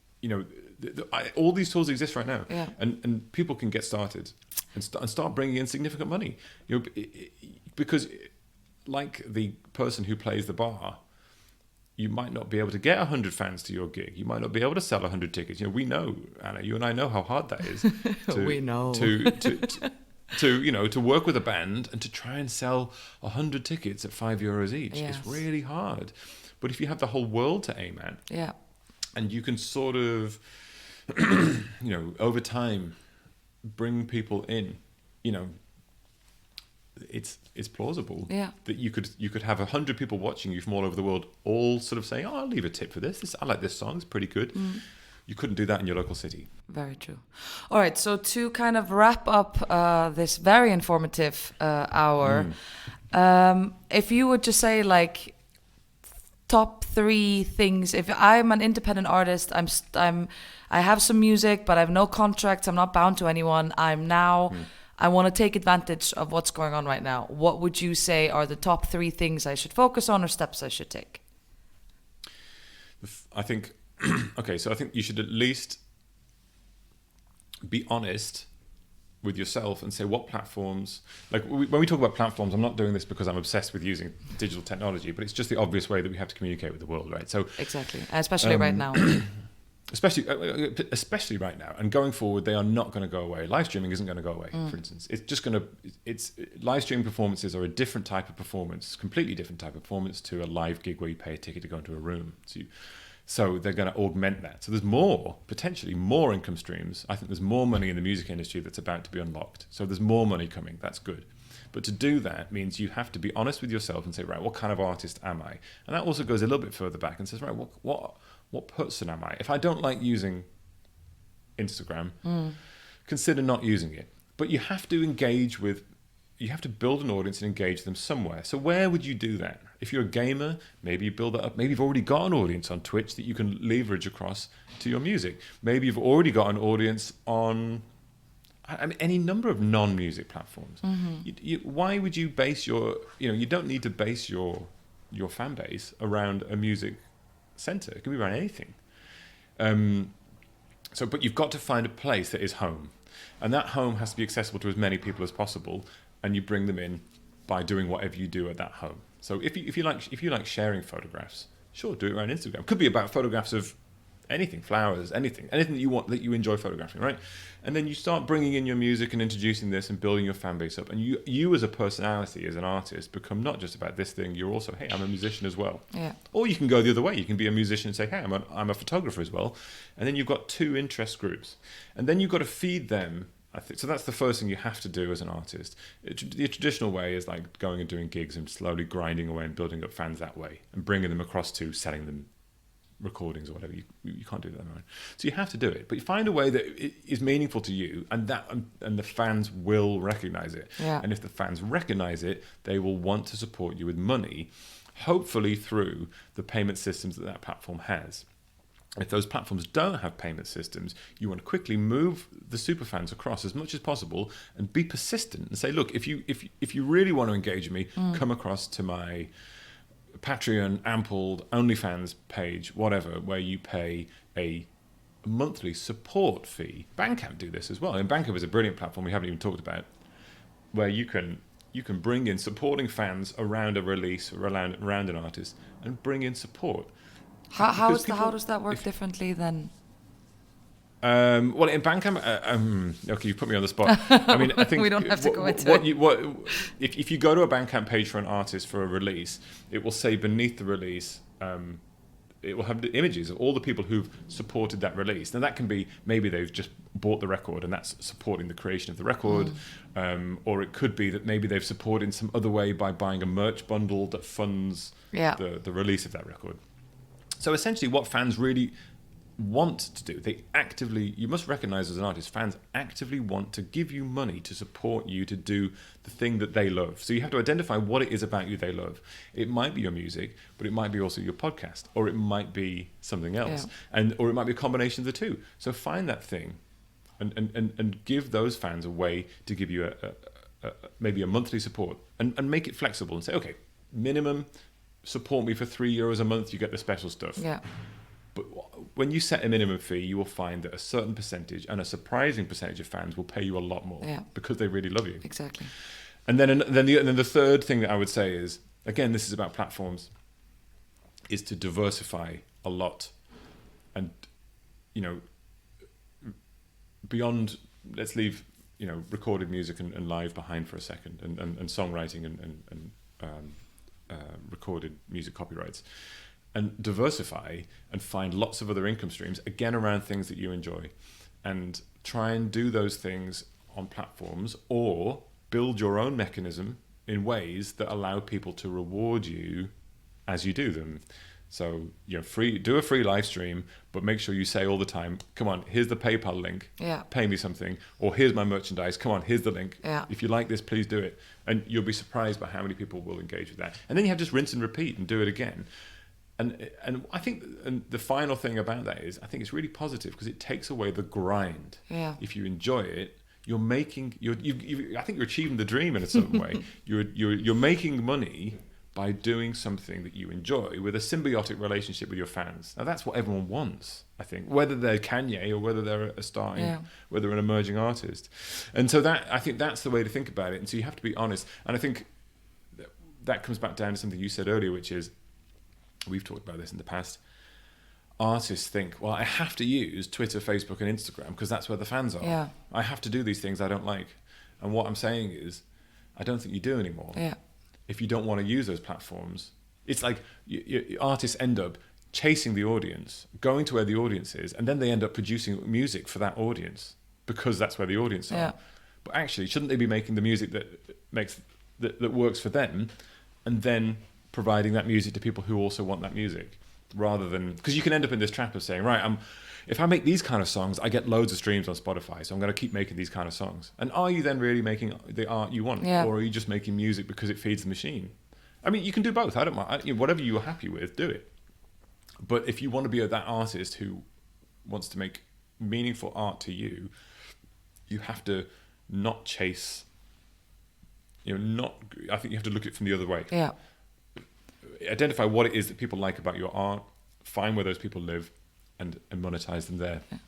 all these tools exist right now, and people can get started and start bringing in significant money. Because like the person who plays the bar, you might not be able to get 100 fans to your gig. You might not be able to sell 100 tickets. We know, Anna, you and I know how hard that is. We know. To work with a band and to try and sell 100 tickets at €5 each. Yes. It's really hard. But if you have the whole world to aim at, and you can sort of, over time, bring people in, it's plausible that you could have 100 people watching you from all over the world, all sort of saying, "Oh, I'll leave a tip for this. I like this song; it's pretty good." You couldn't do that in your local city. Very true. All right, so to kind of wrap up this very informative hour, if you would just say like top 3 things. If I'm an independent artist, I have some music, but I have no contracts. I'm not bound to anyone. I want to take advantage of what's going on right now. What would you say are the top 3 things I should focus on or steps I should take? I think, so I think you should at least be honest with yourself and say what platforms, like when we talk about platforms, I'm not doing this because I'm obsessed with using digital technology, but it's just the obvious way that we have to communicate with the world, right? So exactly, especially right now. especially right now, and going forward, they are not going to go away. Live streaming isn't going to go away. For instance, it's live streaming performances are a different type of performance, completely different type of performance to a live gig where you pay a ticket to go into a room. So they're going to augment that. So there's potentially more income streams. I think there's more money in the music industry that's about to be unlocked. So there's more money coming. That's good. But to do that means you have to be honest with yourself and say, right, what kind of artist am I? And that also goes a little bit further back and says, right, what person am I? If I don't like using Instagram, consider not using it. But you have to you have to build an audience and engage them somewhere. So where would you do that? If you're a gamer, maybe you build that up. Maybe you've already got an audience on Twitch that you can leverage across to your music. Maybe you've already got an audience on any number of non-music platforms. Why would you base you don't need to base your fan base around a music center. It can be around anything. But you've got to find a place that is home. And that home has to be accessible to as many people as possible. And you bring them in by doing whatever you do at that home. So if you like sharing photographs, sure, do it around Instagram. Could be about photographs of anything, flowers, anything that you want, that you enjoy photographing, right? And then you start bringing in your music and introducing this and building your fan base up. And you as a personality, as an artist, become not just about this thing. You're also, hey, I'm a musician as well. Yeah. Or you can go the other way. You can be a musician and say, hey, I'm a photographer as well. And then you've got two interest groups. And then you've got to feed them. So that's the first thing you have to do as an artist. The traditional way is like going and doing gigs and slowly grinding away and building up fans that way and bringing them across to selling them recordings or whatever. You can't do that, right? So you have to do it, but you find a way that is meaningful to you, and the fans will recognize it. Yeah. And if the fans recognize it, they will want to support you with money, hopefully through the payment systems that platform has. If those platforms don't have payment systems, you want to quickly move the superfans across as much as possible and be persistent and say, look, if you really want to engage with me, come across to my Patreon, Ample, OnlyFans page, whatever, where you pay a monthly support fee. Bandcamp do this as well. And Bandcamp is a brilliant platform we haven't even talked about, where you can bring in supporting fans around a release, around an artist, and bring in support. How does that work differently than? Well, in Bandcamp, okay, you put me on the spot. I mean, I think we don't have to go into it. If you go to a Bandcamp page for an artist for a release, it will say beneath the release, it will have the images of all the people who've supported that release. Now that can be maybe they've just bought the record and that's supporting the creation of the record, or it could be that maybe they've supported in some other way by buying a merch bundle that funds the release of that record. So essentially, what fans really want to do, you must recognize as an artist, fans actively want to give you money to support you to do the thing that they love. So you have to identify what it is about you they love. It might be your music, but it might be also your podcast, or it might be something else, or it might be a combination of the two. So find that thing and give those fans a way to give you maybe a monthly support and make it flexible and say, okay, minimum support me for €3 a month, you get the special stuff. Yeah. But when you set a minimum fee, you will find that a certain percentage, and a surprising percentage of fans, will pay you a lot more because they really love you. Exactly. And then the third thing that I would say is, again, this is about platforms, is to diversify a lot, and beyond. Let's leave recorded music and live behind for a second, and songwriting and recorded music copyrights, and diversify and find lots of other income streams, again, around things that you enjoy, and try and do those things on platforms, or build your own mechanism in ways that allow people to reward you as you do them. So do a free live stream, but make sure you say all the time, come on, here's the PayPal link, pay me something, or here's my merchandise, come on, here's the link. If you like this, please do it. And you'll be surprised by how many people will engage with that. And then you have just rinse and repeat and do it again. And I think the final thing about that is, I think it's really positive because it takes away the grind. If you enjoy it, I think you're achieving the dream in a certain way. You're making money by doing something that you enjoy with a symbiotic relationship with your fans. Now that's what everyone wants, I think, whether they're Kanye or whether they're a star, whether they're an emerging artist. And so I think that's the way to think about it. And so you have to be honest. And I think that comes back down to something you said earlier, which is, we've talked about this in the past, artists think, well, I have to use Twitter, Facebook, and Instagram because that's where the fans are. Yeah. I have to do these things I don't like. And what I'm saying is, I don't think you do anymore. Yeah. If you don't want to use those platforms, it's like artists end up chasing the audience, going to where the audience is, and then they end up producing music for that audience because that's where the audience are. Yeah. But actually, shouldn't they be making the music that works for them, and then providing that music to people who also want that music, rather than, because you can end up in this trap of saying, right, if I make these kind of songs, I get loads of streams on Spotify, so I'm going to keep making these kind of songs. And are you then really making the art you want, or are you just making music because it feeds the machine? I mean, you can do both. I don't mind. Whatever you're happy with, do it. But if you want to be that artist who wants to make meaningful art to you, you have to not chase. I think you have to look at it from the other way. Yeah. Identify what it is that people like about your art, find where those people live, and monetize them there. Yeah.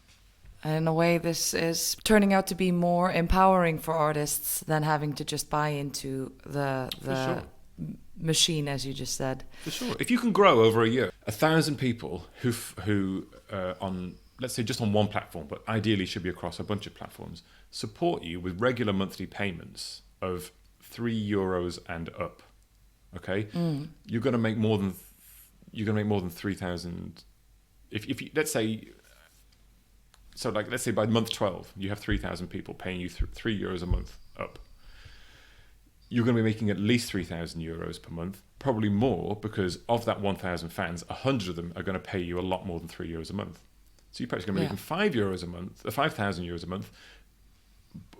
And in a way, this is turning out to be more empowering for artists than having to just buy into the machine, as you just said. For sure. If you can grow over a year, 1,000 people who on, let's say, just on one platform, but ideally should be across a bunch of platforms, support you with regular monthly payments of €3 and up. Okay, you're going to make more than 3,000. If you, let's say by month 12 you have 3,000 people paying you €3 a month up, you're going to be making at least €3,000 per month, probably more, because of that 1,000 fans, 100 of them are going to pay you a lot more than €3 a month. So you're probably going to be making €5 a month, €5,000 a month,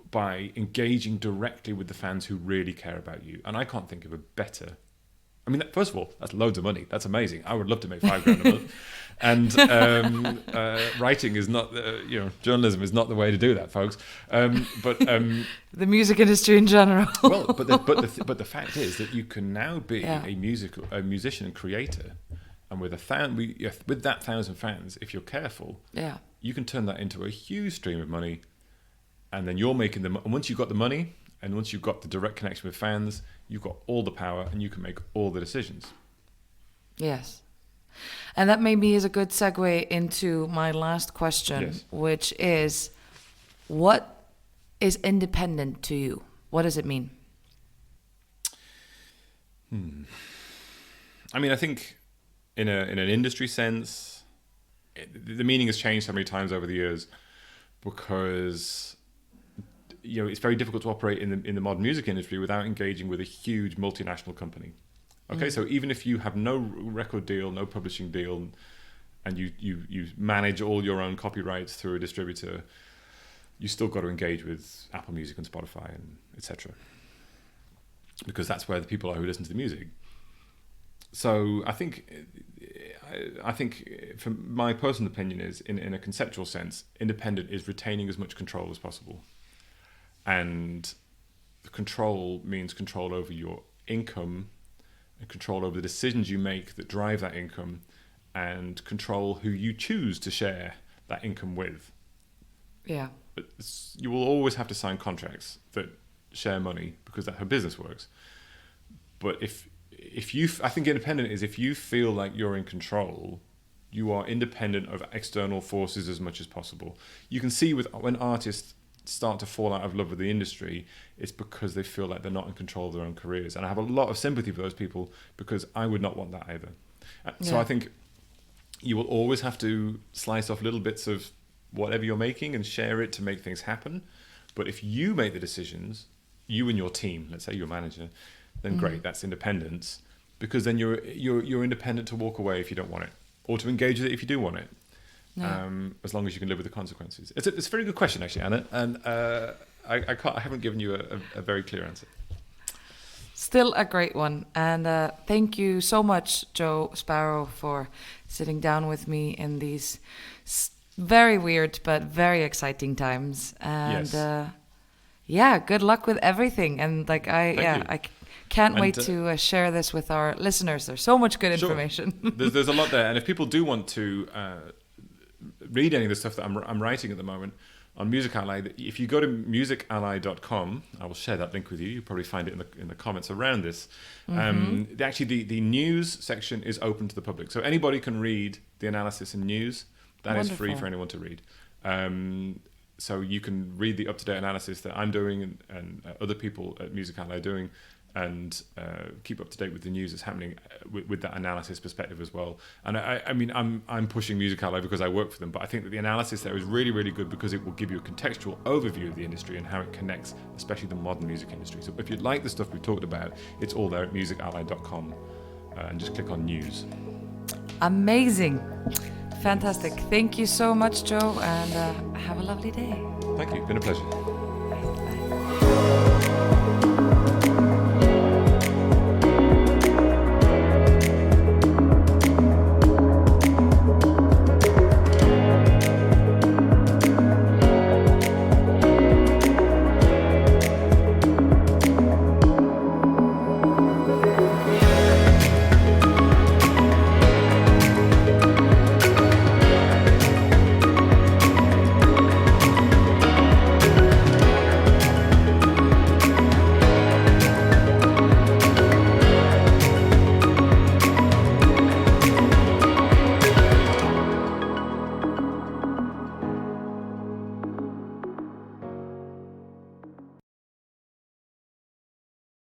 by engaging directly with the fans who really care about you. And I can't think of a better. I mean, first of all, that's loads of money. That's amazing. I would love to make $5,000 a month. And writing is not, journalism is not the way to do that, folks. But the music industry in general. Well, but the fact is that you can now be a musician and creator, and with that 1,000 fans, if you're careful, you can turn that into a huge stream of money, and then you're making them. And once you've got the money, and once you've got the direct connection with fans, you've got all the power, and you can make all the decisions. Yes. And that maybe is a good segue into my last question, which is, what is independent to you? What does it mean? I mean, I think in an industry sense, the meaning has changed so many times over the years, because it's very difficult to operate in the modern music industry without engaging with a huge multinational company. Okay, so even if you have no record deal, no publishing deal, and you manage all your own copyrights through a distributor, you still got to engage with Apple Music and Spotify and etc. Because that's where the people are who listen to the music. So I think from my personal opinion is, in a conceptual sense, independent is retaining as much control as possible. And the control means control over your income, and control over the decisions you make that drive that income, and control who you choose to share that income with. Yeah. But you will always have to sign contracts that share money, because that's how business works. But I think independent is if you feel like you're in control, you are independent of external forces as much as possible. You can see when artists start to fall out of love with the industry, it's because they feel like they're not in control of their own careers. And I have a lot of sympathy for those people, because I would not want that either. So I think you will always have to slice off little bits of whatever you're making and share it to make things happen. But if you make the decisions, you and your team, let's say your manager, then great, that's independence, because then you're independent to walk away if you don't want it, or to engage with it if you do want it. As long as you can live with the consequences. It's a very good question, actually, Anna, and I haven't given you a very clear answer. Still a great one, and thank you so much, Joe Sparrow, for sitting down with me in these very weird but very exciting times. And good luck with everything. And I can't wait to share this with our listeners. There's so much good information. There's a lot there, and if people do want to read any of the stuff that I'm writing at the moment, on MusicAlly. If you go to musically.com, I will share that link with you. You'll probably find it in the comments around this. Actually, the news section is open to the public. So anybody can read the analysis and news. That is free for anyone to read. So you can read the up-to-date analysis that I'm doing and other people at MusicAlly are doing, and keep up to date with the news that's happening with that analysis perspective as well. And I mean, I'm pushing MusicAlly because I work for them, but I think that the analysis there is really, really good because it will give you a contextual overview of the industry and how it connects, especially the modern music industry. So if you like the stuff we've talked about, it's all there at musically.com, and just click on news. Amazing. Fantastic. Thank you so much, Joe, and have a lovely day. Thank you. It's been a pleasure.